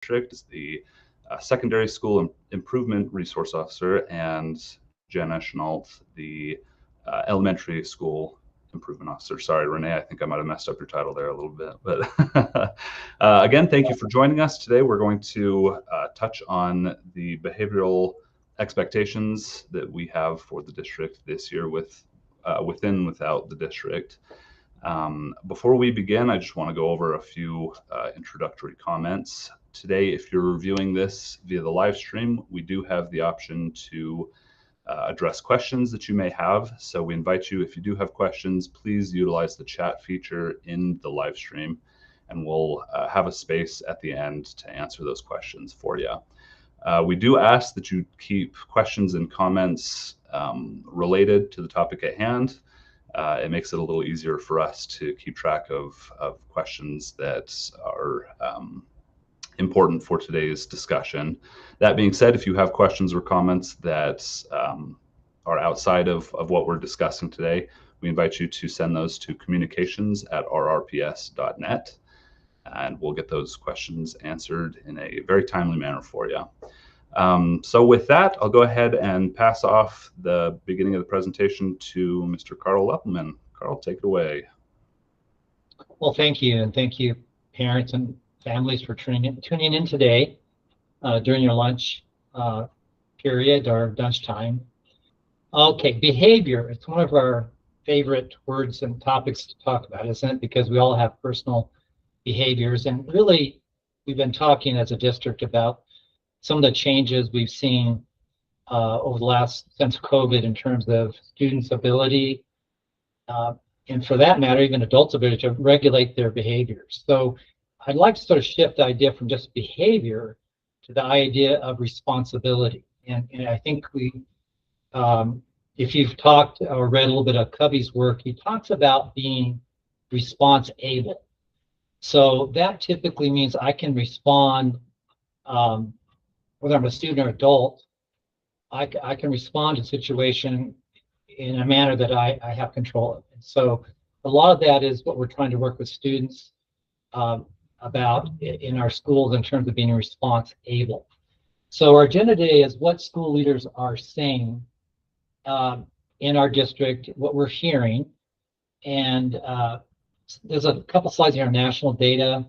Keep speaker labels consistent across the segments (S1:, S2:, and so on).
S1: district is the Secondary School Improvement Resource Officer, and Jenna Chenault, the Elementary School Improvement Officer. Sorry, Renee, I think I might have messed up your title there a little bit. But again, thank you for joining us today. We're going to touch on the behavioral expectations that we have for the district this year without the district. Before we begin, I just want to go over a few introductory comments. Today, if you're viewing this via the live stream, we do have the option to address questions that you may have. So we invite you, if you do have questions, please utilize the chat feature in the live stream, and we'll have a space at the end to answer those questions for you. We do ask that you keep questions and comments related to the topic at hand. It makes it a little easier for us to keep track of questions that are important for today's discussion. That being said, if you have questions or comments that are outside of what we're discussing today, we invite you to send those to communications@rrps.net, and we'll get those questions answered in a very timely manner for you. So with that, I'll go ahead and pass off the beginning of the presentation to Mr. Carl Leppelman. Carl, take it away.
S2: Well, thank you, and thank you, parents and families, for tuning in today during your lunch period or lunchtime. Okay, behavior. It's one of our favorite words and topics to talk about, isn't it? Because we all have personal behaviors, and really, we've been talking as a district about some of the changes we've seen over the since COVID in terms of students' ability, and for that matter, even adults' ability to regulate their behaviors. So I'd like to sort of shift the idea from just behavior to the idea of responsibility. And I think if you've talked or read a little bit of Covey's work, he talks about being response-able. So that typically means I can respond, whether I'm a student or adult, I can respond to a situation in a manner that I have control of. And so a lot of that is what we're trying to work with students about in our schools in terms of being response-able. So our agenda today is what school leaders are saying in our district, what we're hearing. And there's a couple slides here on national data.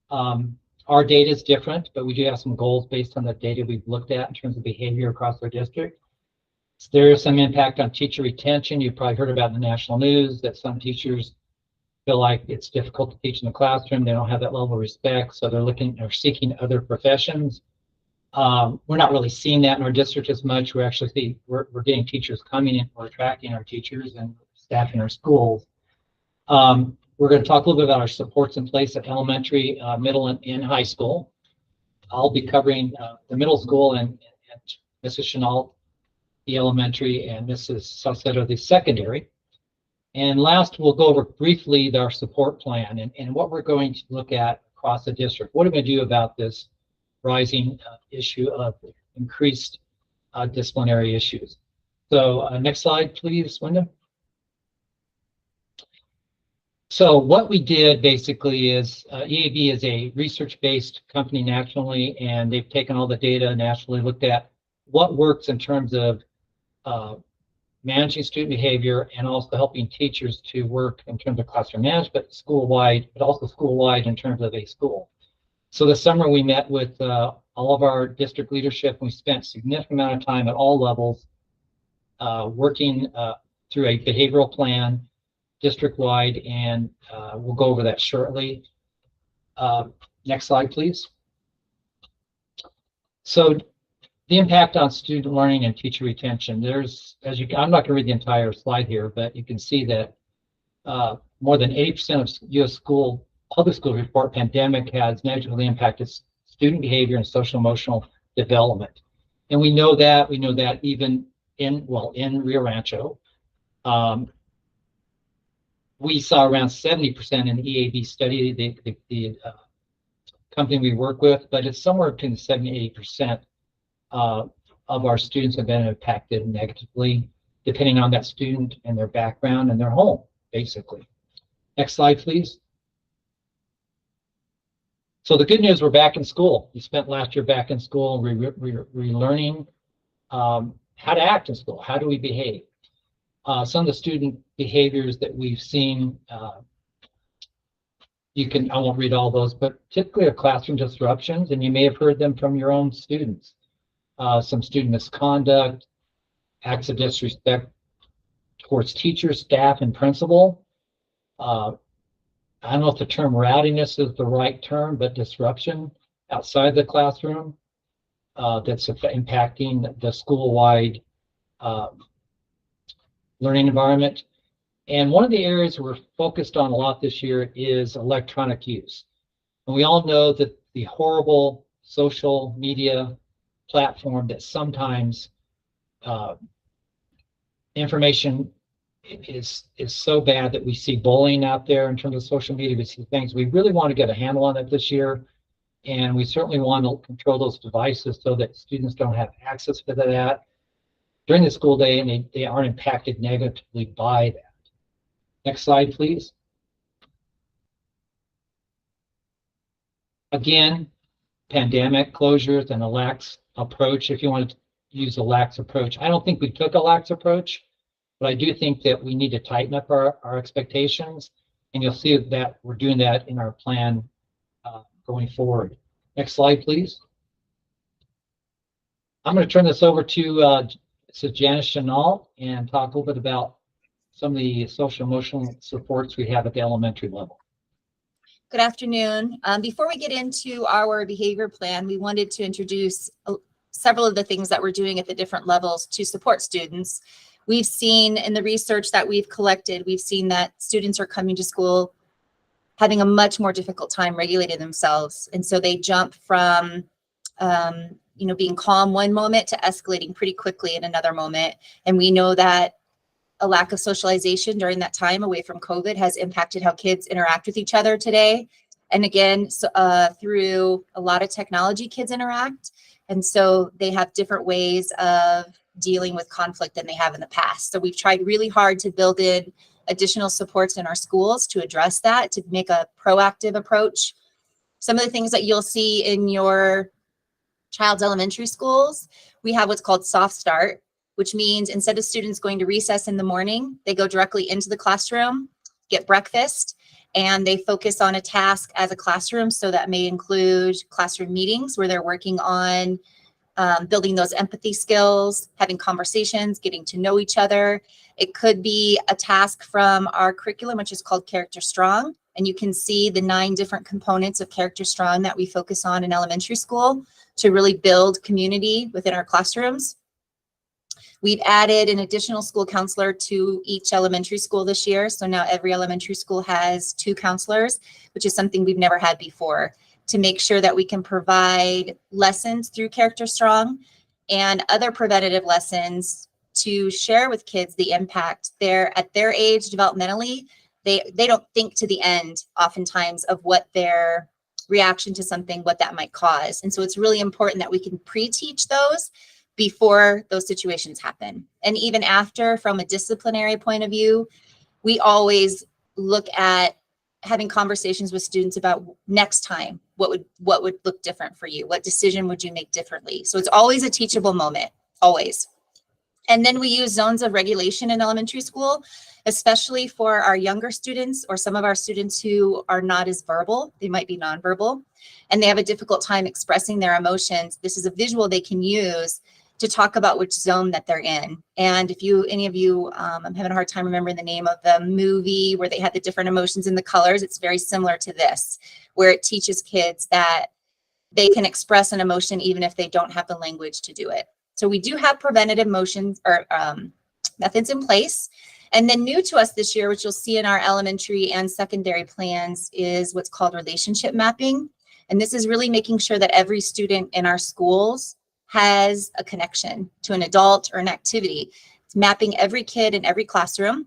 S2: Our data is different, but we do have some goals based on the data we've looked at in terms of behavior across our district. So there is some impact on teacher retention. You've probably heard about in the national news that some teachers feel like it's difficult to teach in the classroom. They don't have that level of respect, so they're looking or seeking other professions. We're not really seeing that in our district as much. We're actually we're getting teachers coming in, we're attracting our teachers and staffing our schools. We're going to talk a little bit about our supports in place at elementary, middle, and high school. I'll be covering the middle school and Mrs. Chenault, the elementary, and Mrs. Salcedo, the secondary. And last, we'll go over briefly our support plan and what we're going to look at across the district. What are we going to do about this rising issue of increased disciplinary issues? So next slide, please, Wyndham. So what we did basically is EAB is a research-based company nationally, and they've taken all the data nationally, looked at what works in terms of managing student behavior and also helping teachers to work in terms of classroom management school-wide, but also school-wide in terms of a school. So this summer we met with all of our district leadership, and we spent a significant amount of time at all levels working through a behavioral plan district-wide, and we'll go over that shortly. Next slide, please. So the impact on student learning and teacher retention. There's, I'm not going to read the entire slide here, but you can see that more than 80% of U.S. public school report pandemic has negatively impacted student behavior and social emotional development. And we know that even in Rio Rancho. We saw around 70% in the EAB study, the company we work with, but it's somewhere between 70 and 80% of our students have been impacted negatively, depending on that student and their background and their home, basically. Next slide, please. So the good news, we're back in school. We spent last year back in school, relearning how to act in school. How do we behave? Some of the student behaviors that we've seen, I won't read all those, but typically are classroom disruptions, and you may have heard them from your own students. Some student misconduct, acts of disrespect towards teachers, staff, and principal. I don't know if the term rowdiness is the right term, but disruption outside the classroom that's impacting the school-wide learning environment. And one of the areas we're focused on a lot this year is electronic use. And we all know that the horrible social media platform that sometimes information is so bad that we see bullying out there in terms of social media. We see things. We really want to get a handle on it this year, and we certainly want to control those devices so that students don't have access to that during the school day, and they aren't impacted negatively by that. Next slide, please. Again, pandemic closures and a lax approach. If you want to use a lax approach, I don't think we took a lax approach, but I do think that we need to tighten up our expectations, and you'll see that we're doing that in our plan going forward. Next slide, please. I'm going to turn this over to Janice Chenault and talk a little bit about some of the social emotional supports we have at the elementary level.
S3: Good afternoon. Before we get into our behavior plan, we wanted to introduce several of the things that we're doing at the different levels to support students. We've seen in the research that we've collected, we've seen that students are coming to school having a much more difficult time regulating themselves. And so they jump from being calm one moment to escalating pretty quickly in another moment. And we know that a lack of socialization during that time away from COVID has impacted how kids interact with each other today. And again, through a lot of technology, kids interact. And so they have different ways of dealing with conflict than they have in the past. So we've tried really hard to build in additional supports in our schools to address that, to make a proactive approach. Some of the things that you'll see in your child's elementary schools, we have what's called soft start, which means instead of students going to recess in the morning, they go directly into the classroom, get breakfast, and they focus on a task as a classroom. So that may include classroom meetings where they're working on building those empathy skills, having conversations, getting to know each other. It could be a task from our curriculum, which is called Character Strong. And you can see the 9 different components of Character Strong that we focus on in elementary school to really build community within our classrooms. We've added an additional school counselor to each elementary school this year. So now every elementary school has 2 counselors, which is something we've never had before, to make sure that we can provide lessons through Character Strong and other preventative lessons to share with kids the impact. They're at their age developmentally, they don't think to the end oftentimes of what their reaction to something, what that might cause. And so it's really important that we can pre-teach those before those situations happen. And even after, from a disciplinary point of view, we always look at having conversations with students about next time, what would look different for you? What decision would you make differently? So it's always a teachable moment, always. And then we use zones of regulation in elementary school, especially for our younger students or some of our students who are not as verbal. They might be nonverbal and they have a difficult time expressing their emotions. This is a visual they can use to talk about which zone that they're in. And if any of you, I'm having a hard time remembering the name of the movie where they had the different emotions and the colors. It's very similar to this, where it teaches kids that they can express an emotion even if they don't have the language to do it. So we do have preventative motions or methods in place. And then new to us this year, which you'll see in our elementary and secondary plans, is what's called relationship mapping. And this is really making sure that every student in our schools has a connection to an adult or an activity. It's mapping every kid in every classroom,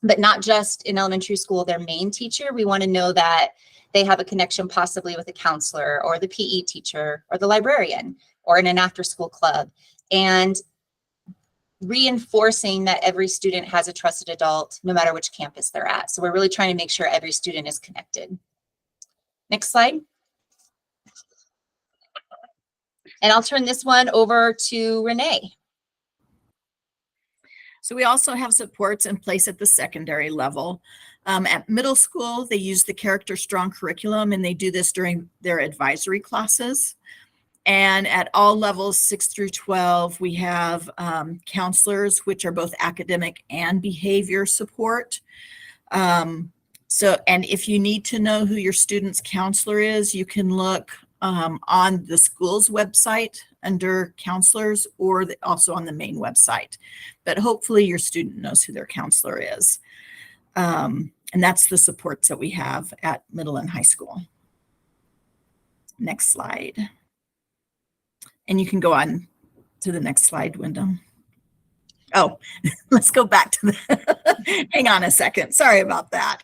S3: but not just in elementary school, their main teacher. We want to know that they have a connection possibly with a counselor or the PE teacher or the librarian or in an after-school club, and reinforcing that every student has a trusted adult no matter which campus they're at. So we're really trying to make sure every student is connected. Next slide. And I'll turn this one over to Renee.
S4: So we also have supports in place at the secondary level. At middle school, they use the Character Strong curriculum, and they do this during their advisory classes. And at all levels, 6 through 12, we have counselors, which are both academic and behavior support. And if you need to know who your student's counselor is, you can look on the school's website under counselors, or also on the main website. But hopefully your student knows who their counselor is. And that's the supports that we have at middle and high school. Next slide. And you can go on to the next slide, Wyndham. Oh, let's go back to the, hang on a second. Sorry about that.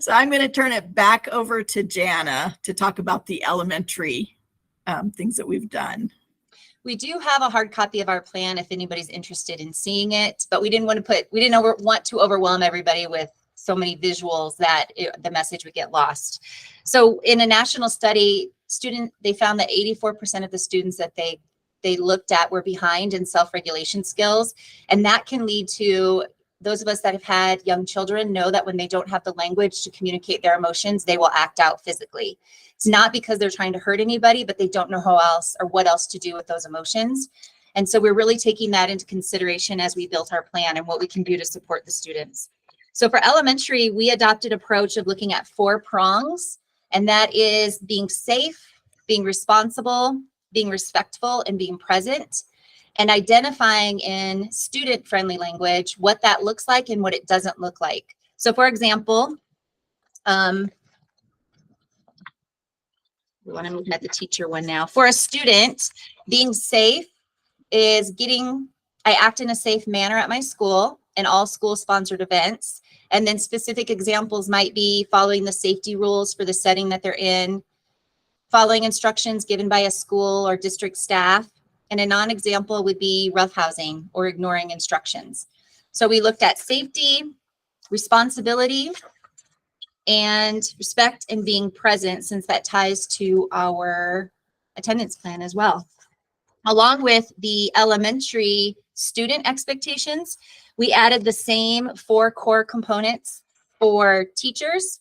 S4: So I'm going to turn it back over to Jana to talk about the elementary things that we've done.
S3: We do have a hard copy of our plan if anybody's interested in seeing it, but we didn't want to overwhelm everybody with so many visuals that the message would get lost. So in a national study, they found that 84% of the students that they looked at were behind in self-regulation skills. And that can lead to, those of us that have had young children know that when they don't have the language to communicate their emotions, they will act out physically. It's not because they're trying to hurt anybody, but they don't know how else or what else to do with those emotions. And so we're really taking that into consideration as we built our plan and what we can do to support the students. So for elementary, we adopted an approach of looking at 4 prongs, and that is being safe, being responsible, being respectful, and being present, and identifying in student-friendly language what that looks like and what it doesn't look like. So for example, we want to look at the teacher one now. For a student, being safe is I act in a safe manner at my school and all school-sponsored events. And then specific examples might be following the safety rules for the setting that they're in, following instructions given by a school or district staff. And a non-example would be roughhousing or ignoring instructions. So we looked at safety, responsibility, and respect and being present, since that ties to our attendance plan as well. Along with the elementary student expectations, we added the same 4 core components for teachers,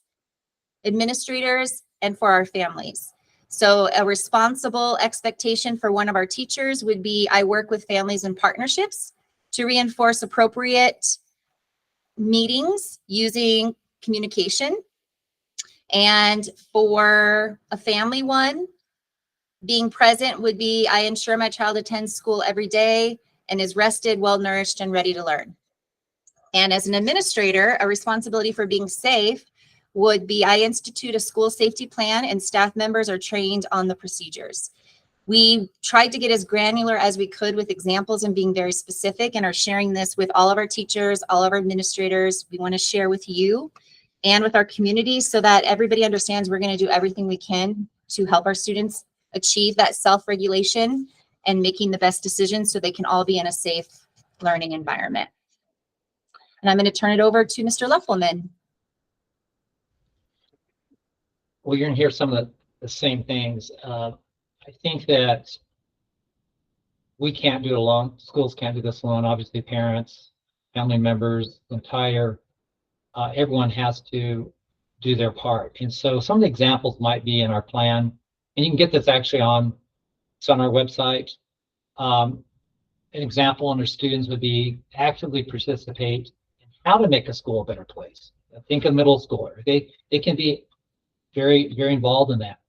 S3: administrators, and for our families. So a responsible expectation for one of our teachers would be, I work with families and partnerships to reinforce appropriate meetings using communication. And for a family one, being present would be, I ensure my child attends school every day and is rested, well-nourished, and ready to learn. And as an administrator, a responsibility for being safe would be, I institute a school safety plan and staff members are trained on the procedures. We tried to get as granular as we could with examples and being very specific, and are sharing this with all of our teachers, all of our administrators. We want to share with you and with our community so that everybody understands we're going to do everything we can to help our students achieve that self-regulation and making the best decisions so they can all be in a safe learning environment. And I'm going to turn it over to Mr. Leffelman.
S2: Well, you're going to hear some of the same things. I think that we can't do it alone. Schools can't do this alone. Obviously, parents, family members, everyone has to do their part. And so some of the examples might be in our plan, and you can get this actually it's on our website. An example under students would be actively participate in how to make a school a better place. Think of middle schooler. They can be very, very involved in that.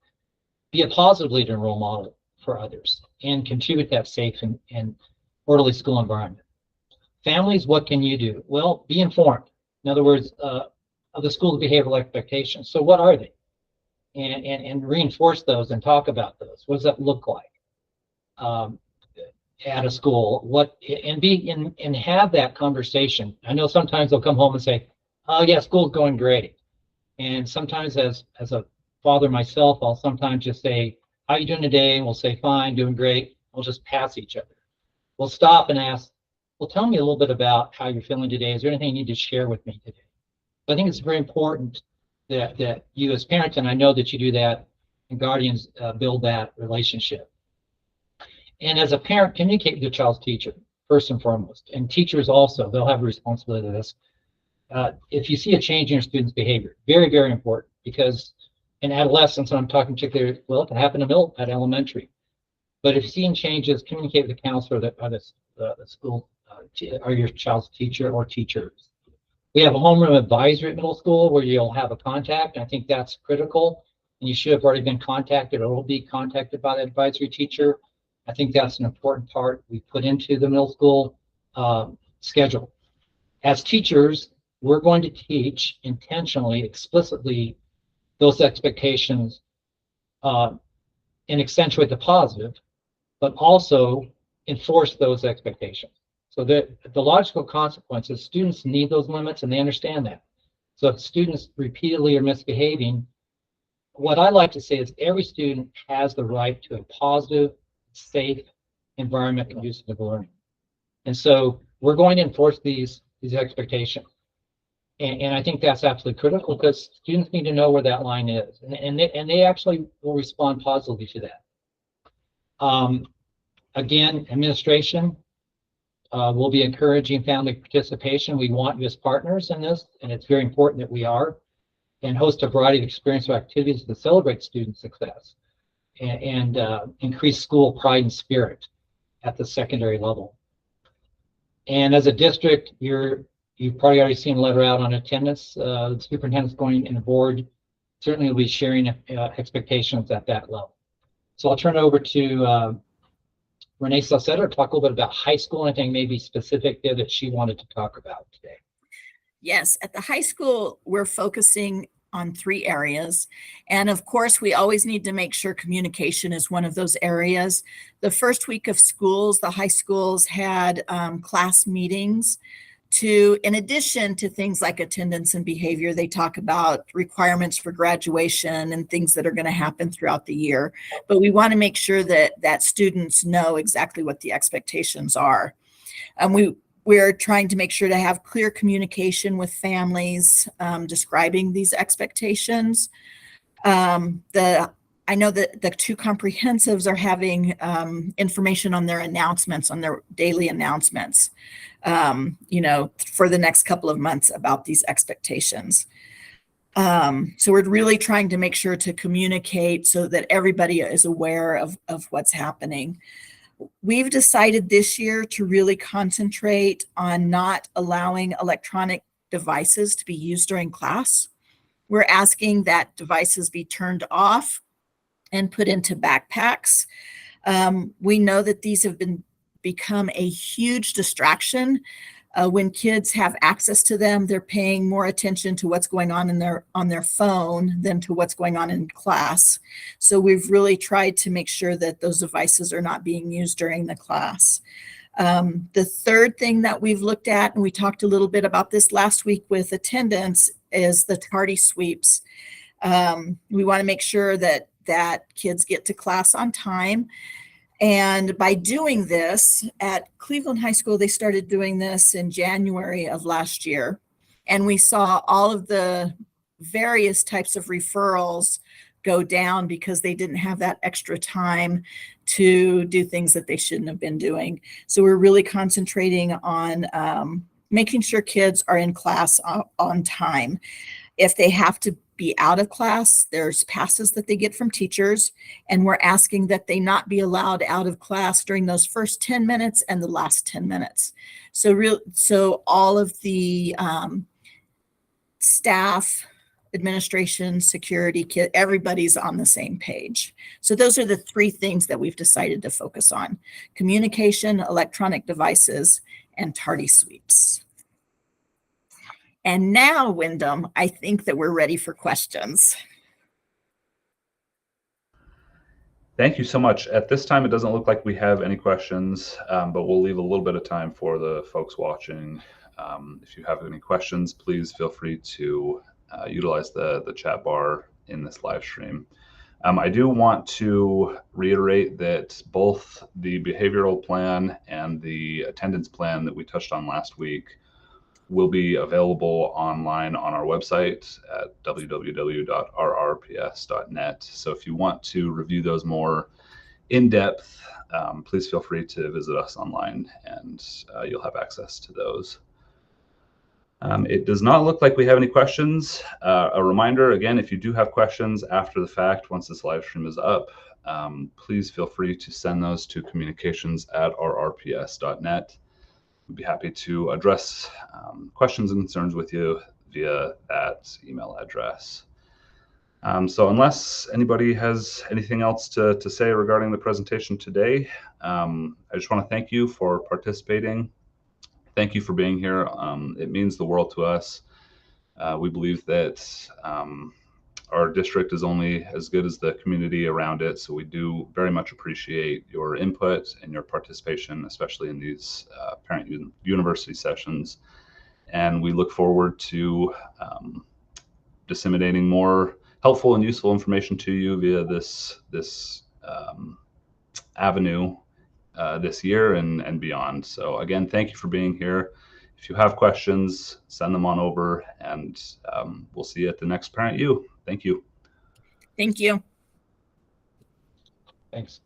S2: Be a positive leader and role model for others and contribute that safe and orderly school environment. Families, what can you do? Well, be informed. In other words, of the school's behavioral expectations. So what are they? And reinforce those and talk about those. What does that look like at a school? And have that conversation. I know sometimes they'll come home and say, oh yeah, school's going great. And sometimes as a father myself, I'll sometimes just say, how are you doing today? And we'll say, fine, doing great. We'll just pass each other. We'll stop and ask, well, tell me a little bit about how you're feeling today. Is there anything you need to share with me today? I think it's very important that you as parents, and I know that you do that, and guardians build that relationship. And as a parent, communicate with your child's teacher, first and foremost. And teachers also, they'll have a responsibility to this. If you see a change in your student's behavior, very, very important, because in adolescence, and I'm talking particularly, well, it can happen at elementary. But if you're seeing changes, communicate with the counselor or the school or your child's teacher or teachers. We have a homeroom advisory at middle school where you'll have a contact. And I think that's critical. And you should have already been contacted or will be contacted by the advisory teacher. I think that's an important part we put into the middle school schedule. As teachers, we're going to teach intentionally, explicitly, those expectations and accentuate the positive, but also enforce those expectations. So the logical consequence is students need those limits and they understand that. So if students repeatedly are misbehaving, what I like to say is every student has the right to a positive, safe environment conducive to learning. And so we're going to enforce these expectations. And I think that's absolutely critical because students need to know where that line is. And they actually will respond positively to that. Again, administration will be encouraging family participation. We want you as partners in this, and it's very important that we are, and host a variety of experiential activities to celebrate student success and increase school pride and spirit at the secondary level. And as a district, you've probably already seen a letter out on attendance. The superintendent's going and the board certainly will be sharing expectations at that level. So I'll turn it over to Renee Salcedo to talk a little bit about high school, anything maybe specific there that she wanted to talk about today.
S4: Yes, at the high school, we're focusing on 3 areas. And of course, we always need to make sure communication is one of those areas. The first week of schools, the high schools had class meetings in addition to things like attendance and behavior, they talk about requirements for graduation and things that are going to happen throughout the year. But we want to make sure that students know exactly what the expectations are. We're trying to make sure to have clear communication with families, describing these expectations. I know that the 2 comprehensives are having information on their announcements, on their daily announcements, for the next couple of months about these expectations. So we're really trying to make sure to communicate so that everybody is aware of what's happening. We've decided this year to really concentrate on not allowing electronic devices to be used during class. We're asking that devices be turned off and put into backpacks. We know that these have become a huge distraction. When kids have access to them, they're paying more attention to what's going on on their phone than to what's going on in class. So we've really tried to make sure that those devices are not being used during the class. The third thing that we've looked at, and we talked a little bit about this last week with attendance, is the tardy sweeps. We want to make sure that kids get to class on time. And by doing this at Cleveland High School, they started doing this in January of last year. And we saw all of the various types of referrals go down because they didn't have that extra time to do things that they shouldn't have been doing. So we're really concentrating on making sure kids are in class on time. If they have to be out of class, there's passes that they get from teachers, and we're asking that they not be allowed out of class during those first 10 minutes and the last 10 minutes. So all of the staff, administration, security, everybody's on the same page. So those are the 3 things that we've decided to focus on: communication, electronic devices, and tardy sweeps. And now, Wyndham, I think that we're ready for questions.
S1: Thank you so much. At this time, it doesn't look like we have any questions, but we'll leave a little bit of time for the folks watching. If you have any questions, please feel free to utilize the chat bar in this live stream. I do want to reiterate that both the behavioral plan and the attendance plan that we touched on last week will be available online on our website at www.rrps.net. So if you want to review those more in depth, please feel free to visit us online, and you'll have access to those. It does not look like we have any questions. A reminder, again, if you do have questions after the fact, once this live stream is up, please feel free to send those to communications@rrps.net. We'd be happy to address questions and concerns with you via that email address. So unless anybody has anything else to say regarding the presentation today, I just want to thank you for participating. Thank you for being here. It means the world to us. We believe that our district is only as good as the community around it, so we do very much appreciate your input and your participation, especially in these parent university sessions. And we look forward to disseminating more helpful and useful information to you via this avenue this year and beyond. So again, thank you for being here. If you have questions, send them on over, and we'll see you at the next Parent U. Thank you.
S4: Thank you.
S2: Thanks.